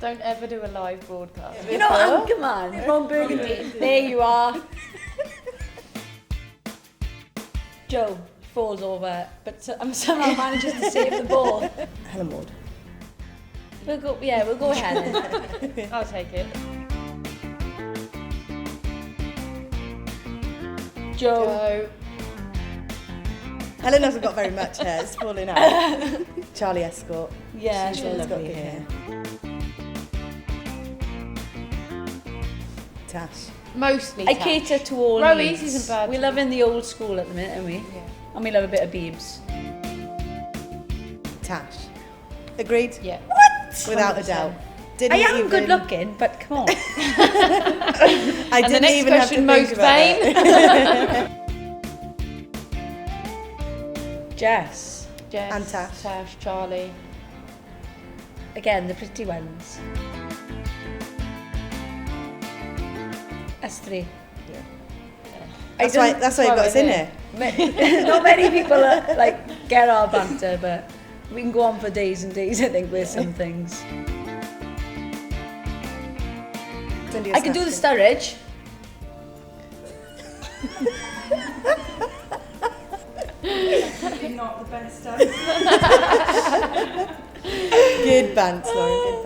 Don't ever do a live broadcast. You know, Anchorman, Ron Burgundy. There you are. Joe falls over, but somehow manages to save the ball. Helen Ward. We'll go Helen. I'll take it. Joe. Helen hasn't got very much hair, it's falling out. Charlie Escort. Yeah, She's she's got lovely good hair. Tash. Mostly I Tash. cater to all Rowies needs. isn't bad. We love in the old school at the minute, aren't we? Yeah. And we love a bit of Biebs. Tash. Agreed? Yeah. Without a 100%. doubt. Didn't I am even, good looking, but come on. I And the didn't next even have to question, think most about it. vain. Jess. Jess, And Tash. Tash, Charlie. Again, the pretty ones. Us three. That's why you've got us in here. Not many people get our banter, but we can go on for days and days, I think, with some things. I can do the Sturridge. Not the best Good bants, Lauren. Good